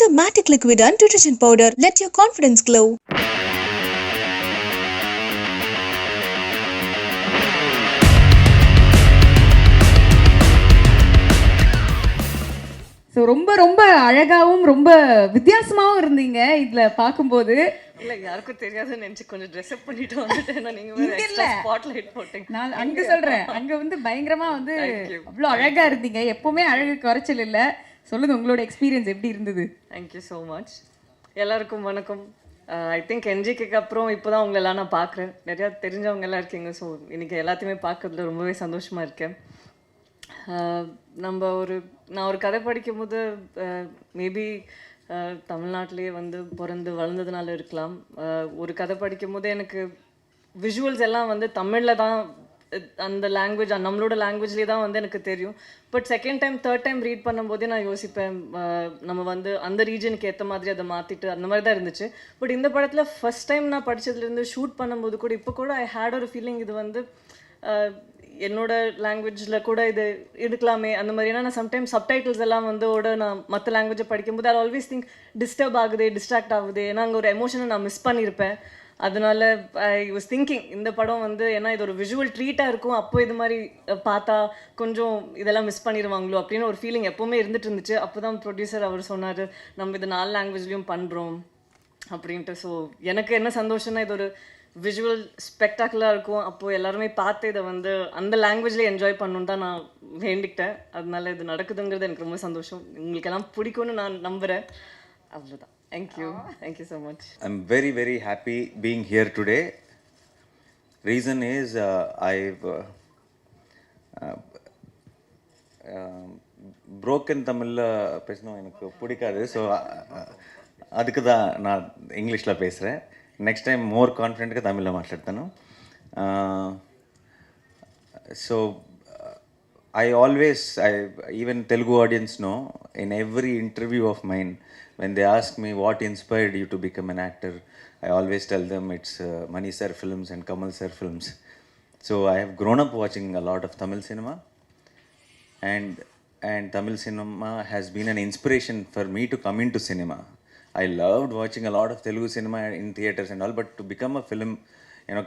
the Matic Liquid and Detergent Powder. Let your confidence glow. So ரொம்ப ரொம்ப அழகாகவும் ரொம்ப வித்தியாசமாகவும் இருந்தீங்க இதில் பார்க்கும்போது. இல்லை யாருக்கும் தெரியாதுன்னு நினச்சி கொஞ்சம் ட்ரெஸ்அப் பண்ணிட்டு வந்துட்டேன். நீங்கள் இல்லை ஸ்பாட்லைட் போட்டீங்க. நான் அங்கே சொல்கிறேன், அங்கே வந்து பயங்கரமாக வந்து அவ்வளோ அழகாக இருந்தீங்க. எப்போவுமே அழகு குறைச்சல் இல்லை. சொல்லுங்கள், உங்களோட எக்ஸ்பீரியன்ஸ் எப்படி இருந்தது? Thank you so much. எல்லாருக்கும் வணக்கம். ஐ திங்க் என்ஜிக்கு அப்புறம் இப்போ தான் உங்களை எல்லாம் நான் பார்க்குறேன். நிறையா தெரிஞ்சவங்க எல்லாம் இருக்கீங்க. ஸோ இன்றைக்கி எல்லாத்தையுமே பார்க்கறதுல ரொம்பவே சந்தோஷமாக இருக்கேன். நான் ஒரு கதை படிக்கும்போது மேபி தமிழ்நாட்டிலே வந்து பிறந்து வளர்ந்ததுனால இருக்கலாம். ஒரு கதை படிக்கும்போது எனக்கு விஷுவல்ஸ் எல்லாம் வந்து தமிழில் தான், அந்த லாங்குவேஜ் நம்மளோட லாங்குவேஜ்லேயே தான் வந்து எனக்கு தெரியும். But second time third time read பண்ணும்போதே நான் யோசிப்பேன், நம்ம வந்து அந்த ரீஜனுக்கு ஏற்ற மாதிரி அதை மாற்றிட்டு அந்த மாதிரி தான் இருந்துச்சு. பட் இந்த படத்தில் ஃபஸ்ட் டைம் நான் படித்ததுலேருந்து ஷூட் பண்ணும்போது கூட இப்போ கூட ஐ ஹேட் ஒரு ஃபீலிங், இது வந்து என்னோட லாங்குவேஜில் கூட இது எடுக்கலாமே அந்த மாதிரி. ஏன்னா நான் சம்டைம்ஸ் சப்டைட்டில்ஸ் எல்லாம் வந்து நான் மற்ற லாங்குவேஜை படிக்கும்போது ஐ ஆல்வேஸ் திங்க் டிஸ்டர்ப் ஆகுது, டிஸ்ட்ராக்ட் ஆகுது. ஏன்னா அங்கே ஒரு எமோஷனை நான் மிஸ் பண்ணியிருப்பேன். அதனால ஐ வாஸ் திங்கிங் இந்த படம் வந்து ஏன்னா இது ஒரு விஷுவல் ட்ரீட்டாக இருக்கும், அப்போ இது மாதிரி பார்த்தா கொஞ்சம் இதெல்லாம் மிஸ் பண்ணிடுவாங்களோ அப்படின்னு ஒரு ஃபீலிங் எப்போவுமே இருந்துட்டு இருந்துச்சு. அப்போ தான் ப்ரொடியூசர் அவர் சொன்னார், நம்ம இது 4 லாங்குவேஜ்லேயும் பண்ணுறோம் அப்படின்ட்டு. ஸோ எனக்கு என்ன சந்தோஷம்னா இது ஒரு விஷுவல் ஸ்பெக்டாக்குலராக இருக்கும். அப்போது எல்லாருமே பார்த்து இதை வந்து அந்த லாங்குவேஜ்லேயே என்ஜாய் பண்ணணுன்னு தான் நான் வேண்டிக்கிட்டேன். அதனால இது நடக்குதுங்கிறது எனக்கு ரொம்ப சந்தோஷம். உங்களுக்கெல்லாம் பிடிக்கும்னு நான் நம்புகிறேன். அவ்வளோதான். Thank you so much. I'm very, very happy being here today. Reason is I've broken தமிழில் பேசணும் எனக்கு பிடிக்காது. ஸோ அதுக்கு தான் நான் இங்கிலீஷில் பேசுகிறேன். నెక్స్ట్ టైం మోర్ కాన్ఫిడెంట్గా తమిళ్లో మాట్లాడతాను. So even Telugu audience know, in every interview of mine, when they ask me what inspired you to become an actor, I always tell them it's Mani sir films and Kamal sir films. So I have grown up watching a lot of Tamil cinema, and Tamil cinema has been an inspiration for me to come into cinema. I loved watching a lot of Telugu cinema in theaters and all, but to become a film,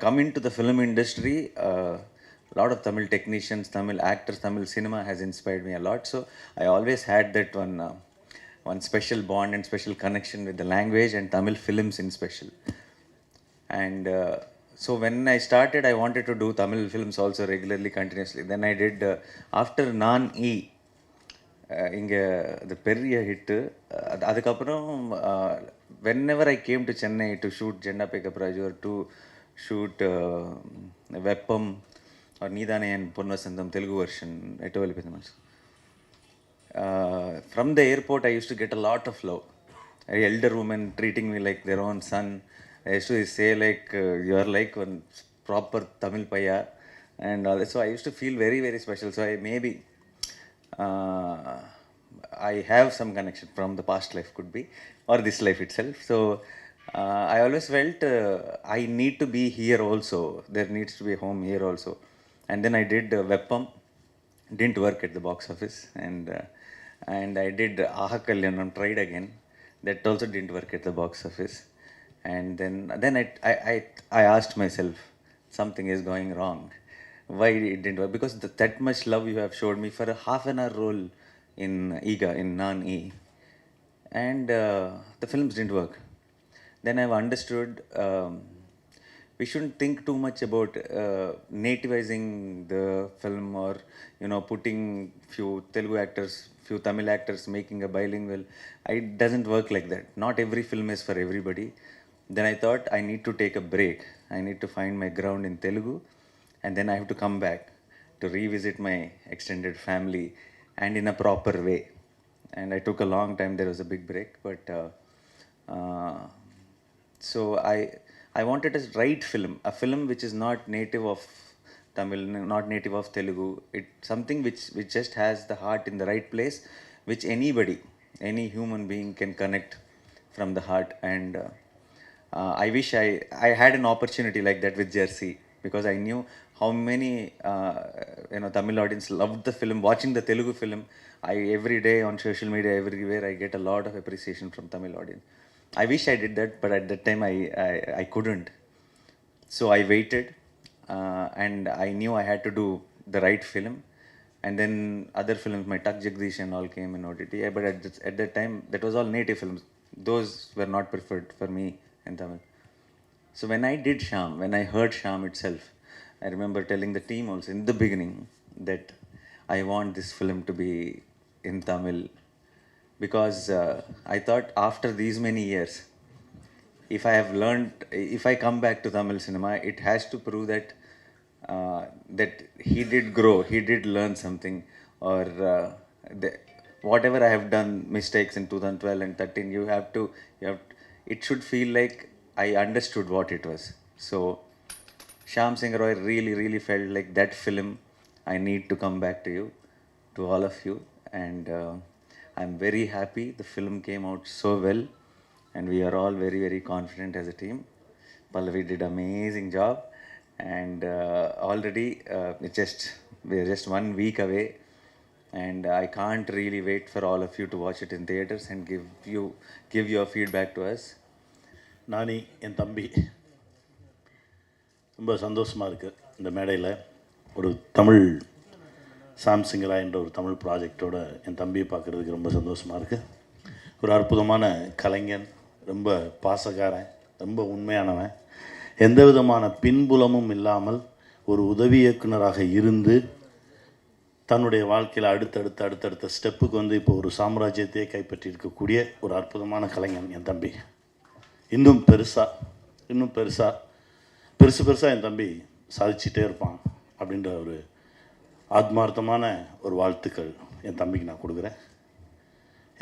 come into the film industry, a lot of Tamil technicians, Tamil actors, Tamil cinema has inspired me a lot. So I always had that one special bond and special connection with the language and Tamil films in special. And so when I started, I wanted to do Tamil films also regularly, continuously. Then I did, after Naan-E, இங்கே அது பெரிய hit. அதுக்கப்புறம் whenever I came to Chennai to shoot Jenda Pickup Raju or to shoot Veppam or Needane and Ponnasandam Telugu version, from the airport I used to get a lot of love. Elder women treating me like their own son. I used to say like, you are like one proper Tamil paya and all that. So I used to feel very, very special. So I have some connection from the past life, could be, or this life itself. So I always felt I need to be here also. There needs to be a home here also. And then I did Veppam. Didn't work at the box office. And I did Aha Kalyanam, tried again. That also didn't work at the box office. And then I asked myself, something is going wrong. Why it didn't work? Because that much love you have showed me for a half an hour role in Iga, in Naan-E, and the films didn't work. Then I've understood we shouldn't think too much about nativizing the film or putting few Telugu actors, few Tamil actors making a bilingual. It doesn't work like that. Not every film is for everybody. Then I thought I need to take a break. I need to find my ground in Telugu. And then I have to come back to revisit my extended family and in a proper way. And I took a long time. There was a big break. But so I wanted a right film, a film which is not native of Tamil, not native of Telugu. It's something which just has the heart in the right place, which anybody, any human being can connect from the heart. And I wish I had an opportunity like that with Jersey. because I knew how many Tamil audience loved the film. Watching the Telugu film, every day on social media, everywhere, I get a lot of appreciation from Tamil audience. I wish I did that, but at that time I couldn't. So I waited, and I knew I had to do the right film. And then other films, my Tak Jagdish and all came in OTT. But at that time, that was all native films. Those were not preferred for me in Tamil. So when I did Sham, when I heard Sham itself, I remember telling the team also in the beginning that I want this film to be in Tamil, because I thought after these many years, if I have learned, if I come back to Tamil cinema, it has to prove that that he did grow, he did learn something, or the, whatever I have done mistakes in 2012 and 13, you have, it should feel like I understood what it was. So Shyam Singh Roy really felt like that film. I need to come back to you, to all of you, and I'm very happy the film came out so well, and we are all very confident as a team. Pallavi did amazing job, and already we are just 1 week away, and I can't really wait for all of you to watch it in theaters and give your feedback to us. நானி என் தம்பி ரொம்ப சந்தோஷமாக இருக்குது. இந்த மேடையில் ஒரு தமிழ் சாம்சிங்கரா என்ற ஒரு தமிழ் ப்ராஜெக்டோட என் தம்பியை பார்க்குறதுக்கு ரொம்ப சந்தோஷமாக இருக்குது. ஒரு அற்புதமான கலைஞன், ரொம்ப பாசக்காரன், ரொம்ப உண்மையானவன், எந்த விதமான பின்புலமும் இல்லாமல் ஒரு உதவி இயக்குனராக இருந்து தன்னுடைய வாழ்க்கையில் அடுத்தடுத்த ஸ்டெப்புக்கு வந்து இப்போ ஒரு சாம்ராஜ்யத்தையே கைப்பற்றியிருக்கக்கூடிய ஒரு அற்புதமான கலைஞன் என் தம்பி. இன்னும் பெருசாக என் தம்பி சாதிச்சிட்டே இருப்பான் அப்படின்ற ஒரு ஆத்மார்த்தமான ஒரு வாழ்த்துக்கள் என் தம்பிக்கு நான் கொடுக்குறேன்.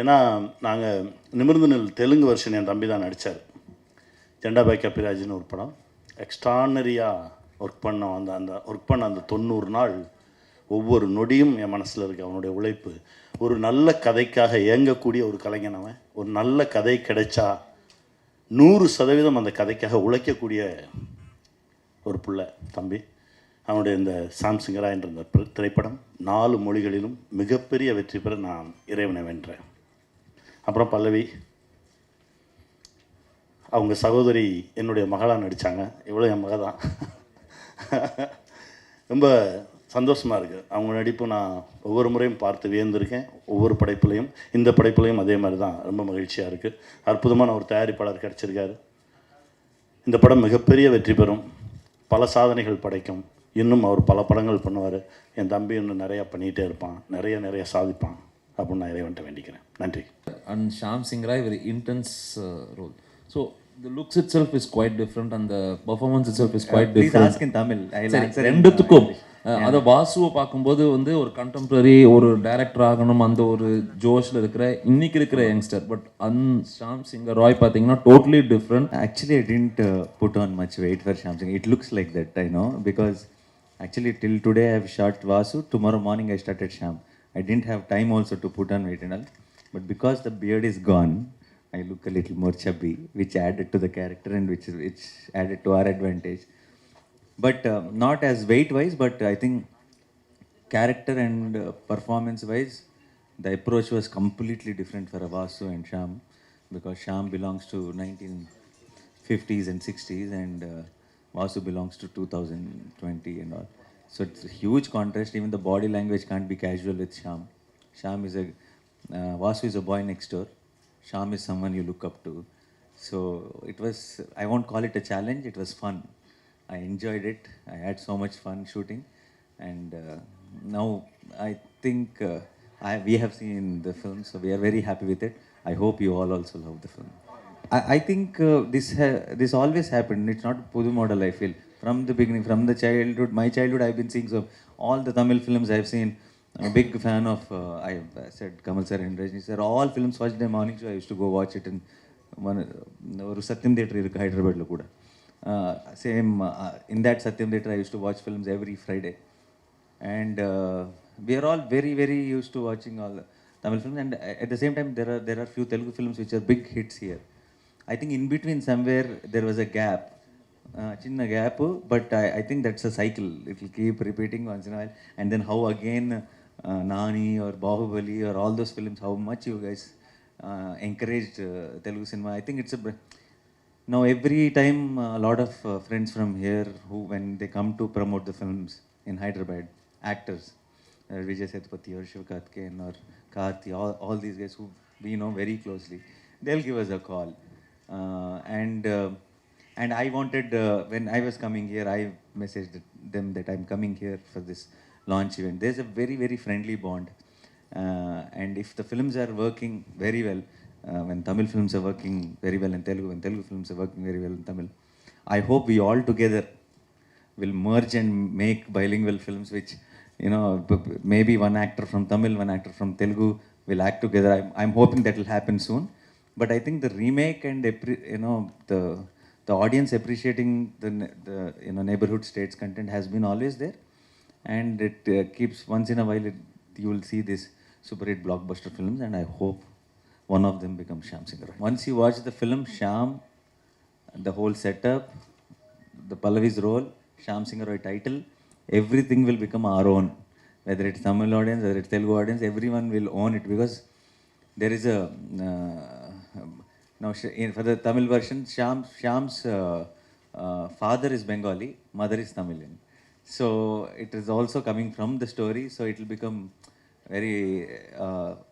ஏன்னா நாங்கள் நிமிர்ந்து நில் தெலுங்கு வெர்ஷன் என் தம்பி தான் நடித்தார். ஜெண்டாபாய் கபிராஜ்னு ஒரு படம் எக்ஸ்ட்ரானரியாக ஒர்க் பண்ண அந்த 90 நாள் ஒவ்வொரு நொடியும் என் மனசில் இருக்குது. அவனுடைய உழைப்பு, ஒரு நல்ல கதைக்காக இயங்கக்கூடிய ஒரு கலைஞன் அவன். ஒரு நல்ல கதை கிடைச்சா 100% அந்த கதைக்காக உழைக்கக்கூடிய ஒரு புள்ள தம்பி. அவனுடைய இந்த சாம்சிங்கரா என்ற இந்த திரைப்படம் 4 மொழிகளிலும் மிகப்பெரிய வெற்றி பெற நான் இறைவனை வென்றேன். அப்புறம் பல்லவி, அவங்க சகோதரி என்னுடைய மகளாக நடித்தாங்க. இவ்வளோ என் மக தான். ரொம்ப சந்தோஷமாக இருக்குது. அவங்க நடிப்பு நான் ஒவ்வொரு முறையும் பார்த்து வியந்திருக்கேன். ஒவ்வொரு படைப்புலையும், இந்த படைப்புலையும் அதே மாதிரி தான். ரொம்ப மகிழ்ச்சியாக இருக்குது. அற்புதமான ஒரு தயாரிப்பாளர் கிடச்சிருக்காரு. இந்த படம் மிகப்பெரிய வெற்றி பெறும், பல சாதனைகள் படைக்கும். இன்னும் அவர் பல படங்கள் பண்ணுவார். என் தம்பி இன்னும் நிறையா பண்ணிகிட்டே இருப்பான், நிறைய சாதிப்பான் அப்படின்னு நான் இறைவன்ட்ட வேண்டிக்கிறேன். நன்றி. And Shyam Singh Rai, very intense role. So the looks itself is quite different and the performance itself is quite different. Please ask in Tamil. I'll answer in ரெண்டுத்துக்கும் அதை வாசுவை பார்க்கும்போது வந்து ஒரு கண்டெம்பரரி ஒரு டைரக்டர் ஆகணும் அந்த ஒரு ஜோஷில் இன்னைக்கு இருக்கிற யங்ஸ்டர். பட் ஷாம் சிங் ராய் பார்த்தீங்கன்னா totally different. Actually, I didn't put on much weight for Shyam Singh. It looks like that, I know, because actually till today I have shot Vasu. Tomorrow morning I started Shyam. I didn't have time also to put on weight and all. But because the beard is gone, I look a little more chubby, which added to the character and which added to our advantage. But not as weight-wise, but I think character and performance-wise, the approach was completely different for Vasu and Shyam, because Shyam belongs to 1950s and 60s, and Vasu belongs to 2020 and all. So it's a huge contrast. Even the body language can't be casual with Shyam. Vasu is a boy next door. Shyam is someone you look up to. So it was, I won't call it a challenge, it was fun. I enjoyed it. I had so much fun shooting. And now I think we have seen the film, so we are very happy with it. I hope you all also love the film. I think this always happened. It's not Pudu model, I feel. From the beginning, from the childhood, my childhood, I've been seeing all the Tamil films I've seen. I'm a big fan of, I said Kamal sir and Rajni sir, all films watched in the morning show. I used to go watch it in Satyam Theatre in Hyderabad. Same, in that Satyam Theatre, I used to watch films every Friday. And we are all very used to watching all Tamil films. And at the same time, there are few Telugu films which are big hits here. I think in between somewhere there was a gap chinna gap, but I think that's a cycle. It will keep repeating once in a while, and then how again Nani or Bahubali or all those films, how much you guys encouraged Telugu cinema. I think it's now every time a lot of friends from here who, when they come to promote the films in Hyderabad, actors, Vijay Sethupathi or Shiv Karthikeyan or Karthi, all these guys who we know very closely, they'll give us a call. And I wanted, when I was coming here, I messaged them that I'm coming here for this launch event. There's a very, very friendly bond. And if the films are working very well, when Tamil films are working very well in Telugu, when Telugu films are working very well in Tamil, I hope we all together will merge and make bilingual films, which, you know, maybe one actor from Tamil, one actor from Telugu will act together. I'm hoping that will happen soon. But I think the remake and, you know, the audience appreciating the you know, neighborhood states content has been always there. And it keeps, once in a while, you will see this super hit blockbuster films, and I hope one of them becomes Shyam Singh Roy. Once you watch the film, Shyam, the whole setup, the Pallavi's role, Shyam Singh Roy title, everything will become our own. Whether it's Tamil audience, whether it's Telugu audience, everyone will own it, because there is a now for the Tamil version, Shyam's father is Bengali, mother is Tamilian. So it is also coming from the story, so it will become very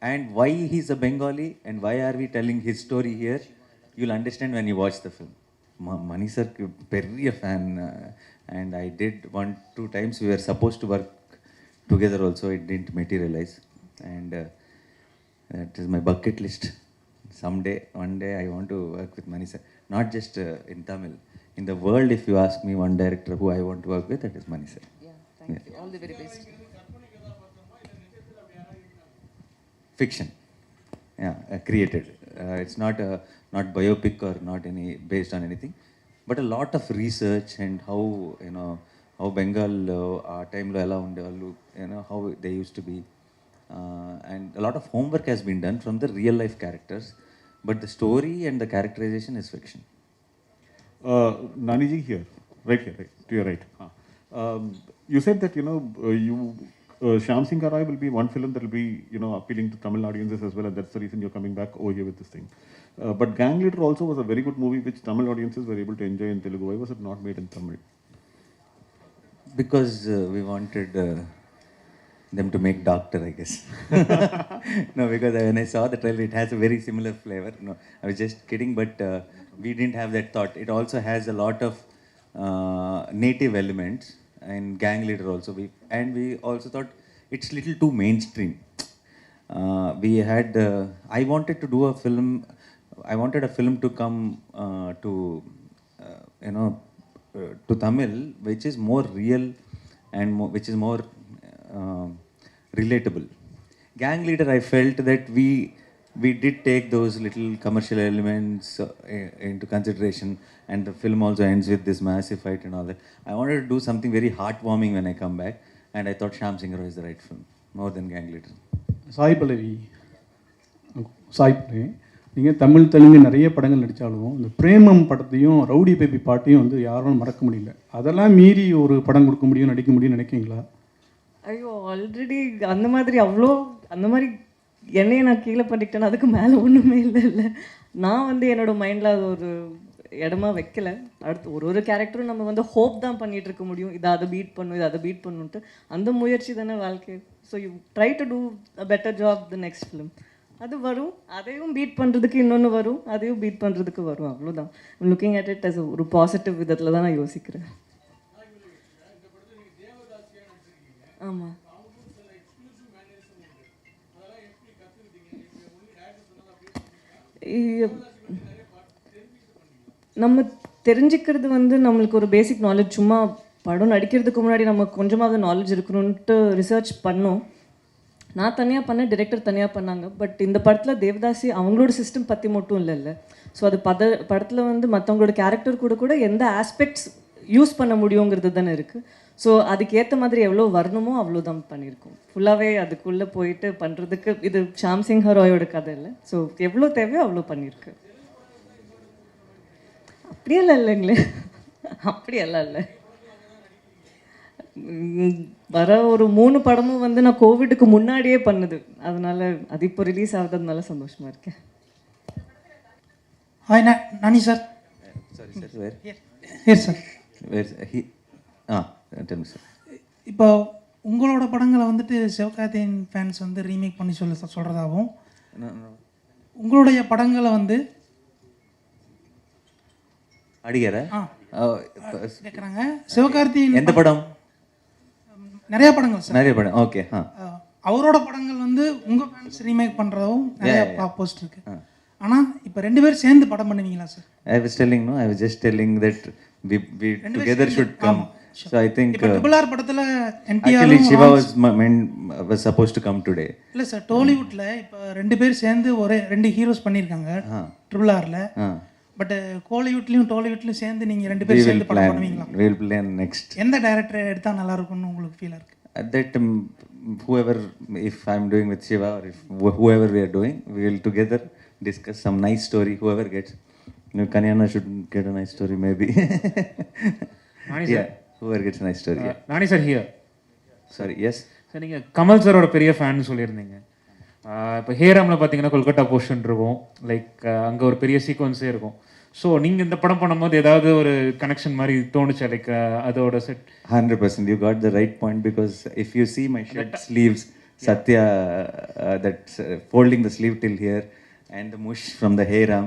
and why he's a Bengali and why are we telling his story here, you'll understand when you watch the film. Mani sir very a fan, and I did 1-2 times we were supposed to work together also, it didn't materialize, and that is my bucket list. Someday, one day I want to work with Mani sir, not just in Tamil. In the world, if you ask me one director who I want to work with, that is Mani sir. Yeah, thank you. All the very best. Fiction, yeah, created. It's not biopic or not any based on anything, but a lot of research and how, you know, how Bengal time lo ela undevallu, you know, how they used to be, and a lot of homework has been done from the real life characters, but the story and the characterization is fiction. Nani ji, here, right, to your right. You said that, you know, Shyam Singh Roy will be one film that will be, you know, appealing to Tamil audiences as well, and that's the reason you're coming back over here with this thing. But Gang Leader also was a very good movie which Tamil audiences were able to enjoy in Telugu. Why was it not made in Tamil? Because we wanted them to make Doctor, I guess. No, because when I saw the trailer, it has a very similar flavor. No, I was just kidding, but we didn't have that thought. It also has a lot of native elements, and Gang Leader also. We also thought it's little too mainstream. We had, I wanted to do a film, I wanted a film to come to, you know, to Tamil, which is more real and which is more relatable. Gang Leader, I felt that we did take those little commercial elements into consideration, and the film also ends with this massive fight and all that. I wanted to do something very heartwarming when I come back, and I thought Shyam Singh Roy is the right film, more than Gang Leader. Sai Pallavi, நீங்கள் தமிழ் தெலுங்கு நிறைய படங்கள் நடித்தாலும் இந்த பிரேமம் படத்தையும் rowdy baby பாட்டையும் வந்து யாரும் மறக்க முடியல. அதெல்லாம் மீறி ஒரு படம் கொடுக்க முடியும், நடிக்க முடியும்னு நினைக்கிங்களா? ஐயோ, ஆல்ரெடி அந்த மாதிரி அந்த மாதிரி என்னையே நான் கீழே பண்ணிக்கிட்டேன்னு அதுக்கு மேலே ஒன்றுமே இல்லை. நான் வந்து என்னோடய மைண்டில் அது ஒரு இடமா வைக்கல. அடுத்து ஒரு கேரக்டரும் நம்ம வந்து ஹோப் தான் பண்ணிகிட்டு இருக்க முடியும், இதை அதை பீட் பண்ணும், இதை அதை பீட் பண்ணுன்ட்டு. அந்த முயற்சி தானே வாழ்க்கை. So you try to do a better job the next film. அது வரும், அதையும் பீட் பண்ணுறதுக்கு இன்னொன்று வரும், அதையும் பீட் பண்ணுறதுக்கு வரும், அவ்வளோதான். லுக்கிங் அட் இட் அஸ் ஒரு பாசிட்டிவ் விதத்தில் தான் நான் யோசிக்கிறேன். ஆமாம், நம்ம தெரிஞ்சுக்கிறது வந்து நம்மளுக்கு ஒரு பேசிக் நாலேஜ். சும்மா படம் நடிக்கிறதுக்கு முன்னாடி நம்ம கொஞ்சமாவது நாலேஜ் இருக்கணும்ன்ட்டு ரிசர்ச் பண்ணோம். நான் தனியாக பண்ணேன், டிரெக்டர் தனியாக பண்ணாங்க. பட் இந்த படத்தில் தேவதாசி அவங்களோட சிஸ்டம் பற்றி மட்டும் இல்லைல்ல. ஸோ அது படத்தில் வந்து மற்றவங்களோட கேரக்டர் கூட எந்த ஆஸ்பெக்ட்ஸ் யூஸ் பண்ண முடியுங்கிறது தானே இருக்குது. ஸோ அதுக்கேற்ற மாதிரி எவ்வளோ வரணுமோ அவ்வளோ தான் பண்ணியிருக்கோம். ஃபுல்லாகவே அதுக்குள்ளே போயிட்டு பண்ணுறதுக்கு இது ஷாம் சிங் ராயோட கதை இல்லை. ஸோ எவ்வளோ தேவையோ அவ்வளோ பண்ணியிருக்கு. அப்படியே இல்லைங்களே. அப்படியெல்லாம் இல்லை. வர ஒரு 3 படமும் வந்து நான் கோவிடுக்கு முன்னாடியே பண்ணுது, அதனால அது இப்போ ரிலீஸ் ஆகுறதுனால சந்தோஷமா இருக்கேன். Hi Nani sir. Sorry, sir. Where? Here sir. Where? Tell me, sir. இப்போ உங்களோட படங்களை வந்துட்டு சிவகார்த்திகேயன் ஃபேன்ஸ் வந்து ரீமேக் பண்ணி சொல்கிறதாகவும், No, no. உங்களுடைய படங்களை வந்து அடிகர கேட்குறாங்க. சிவகார்த்திகேயன் எந்த படம்? நிறைய படங்கள் சார், நிறைய படம். ஓகே. அவரோட படங்கள் வந்து உங்கள் ஃபேன்ஸ் ரீமேக் பண்ணுறதும் நிறைய போஸ்ட் இருக்கு. ஆனால் இப்போ 2 பேரும் சேர்ந்து படம் பண்ணுவீங்களா sir? I was just telling that we together should come. So I think இப்போ RRR படத்தில் NTR actually Shiva was supposed to come today. இல்லை சார், டோலிவுட்டில் இப்போ 2 பேர் சேர்ந்து ஒரே 2 ஹீரோஸ் பண்ணியிருக்காங்க RRRல. பட் கோலிவுட்லையும் டோலிவுட்லையும் சேர்ந்து நீங்கள் 2 பேர் சேர்ந்து படம் பண்ணுவீங்களா? We will plan next. எந்த டைரக்டர் எடுத்தால் நல்லா இருக்கும்னு உங்களுக்கு ஃபீலாக இருக்கு? That whoever, if I'm doing with Shiva or if whoever we are doing, we will together discuss some nice story. Whoever gets, Kanyana should get a nice story maybe. Yeah, whoever gets a nice story. Yeah. Nani sir here. Sorry, yes. Sir நீங்கள் கமல் சாரோட பெரிய fan சொல்லியிருந்தீங்க. இப்போ ஹேராமில் பார்த்தீங்கன்னா Kolkata portion இருக்கும், like அங்கே ஒரு பெரிய சீக்வன்ஸே இருக்கும். ஸோ நீங்கள் இந்த படம் பண்ணும்போது ஏதாவது ஒரு கனெக்ஷன் மாதிரி தோணுச்சா, லைக் அதோட set? 100%. You got the right point, because if you see my shirt sleeves, Satya, that's folding the sleeve till here, and the mush from the Heyram.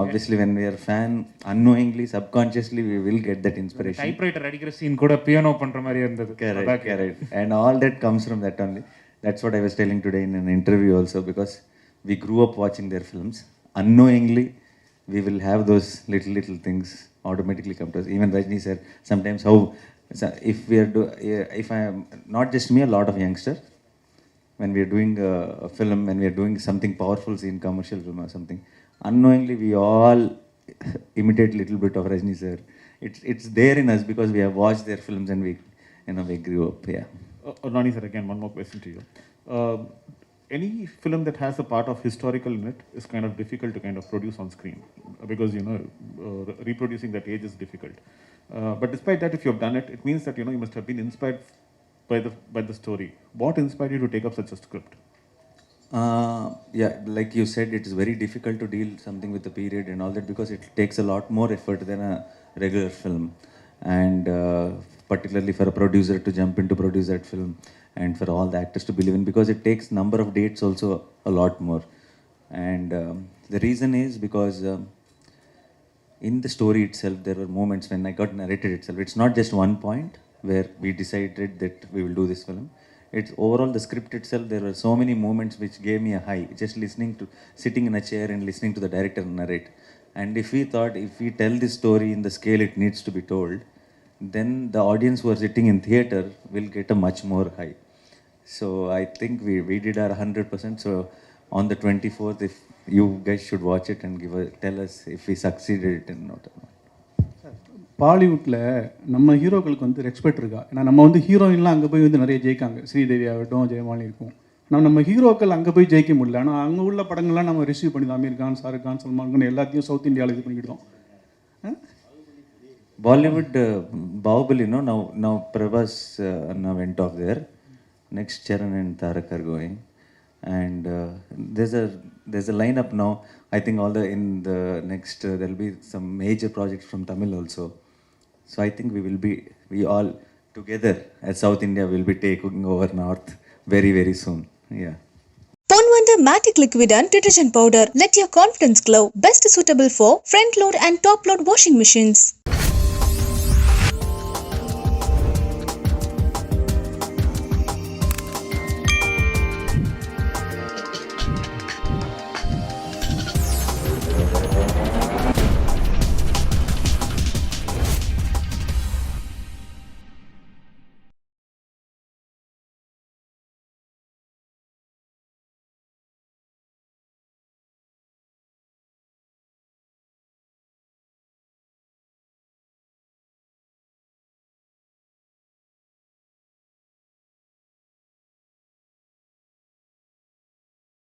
Obviously, when we are fan, unknowingly, subconsciously, we will get that inspiration. Typewriter அடிக்கிற scene கூட piano பண்ணுற மாதிரி இருந்தது. Correct. And all that comes from that only. That's what I was telling today in an interview also, because we grew up watching their films. Unknowingly, we will have those little things automatically come to us. Even Rajni sir, sometimes if I am, not just me, a lot of youngsters, when we are doing a film, when we are doing something powerful scene, commercial film or something, unknowingly we all imitate little bit of Rajni sir. It's there in us because we have watched their films and we grew up. Yeah. Nani sir, again, one more question to you. Any film that has a part of historical in it is kind of difficult to kind of produce on screen, because reproducing that age is difficult. But despite that, if you have done it, it means that you must have been inspired by the story. What inspired you to take up such a script? Yeah, like you said, it is very difficult to deal something with the period and all that, because it takes a lot more effort than a regular film, and particularly for a producer to jump in to produce that film, and for all the actors to believe in, because it takes number of dates also a lot more. And the reason is because in the story itself, there were moments when I got narrated itself. It's not just one point where we decided that we will do this film. It's overall the script itself. There were so many moments which gave me a high, just sitting in a chair and listening to the director narrate. And if we thought, if we tell this story in the scale it needs to be told, then the audience who are sitting in theater will get a much more high. So I think we did our 100%. So on the 24th, if you guys should watch it and tell us if we succeeded it or not. பாலிவுட்டில் நம்ம ஹீரோக்களுக்கு வந்து respect இருக்கா? ஏன்னா நம்ம வந்து ஹீரோயின்லாம் அங்கே போய் வந்து நிறைய ஜெயிக்காங்க, ஸ்ரீதேவி ஆகட்டும், ஜெயமாலி இருக்கும். நம்ம ஹீரோக்கள் அங்கே போய் ஜெயிக்க முடியல. ஆனால் அங்கே உள்ள படங்கள்லாம் நம்ம ரிசீவ் பண்ணி தான், அமீர் கான், ஷாருக் கான், சல்மான் கான் எல்லாத்தையும் சவுத் இந்தியாவில் இது பண்ணிக்கிட்டோம். Bollywood, Bahubali, now Prabhas now went off there. Next Charan and Tarak are going, and there's a lineup now. I think in the next there'll be some major projects from Tamil also. So I think we all together as South India will be taking over North very, very soon. Yeah. Ponvanda Matic Liquid and Detergent Powder. Let your confidence glow. Best suitable for front load and top load washing machines.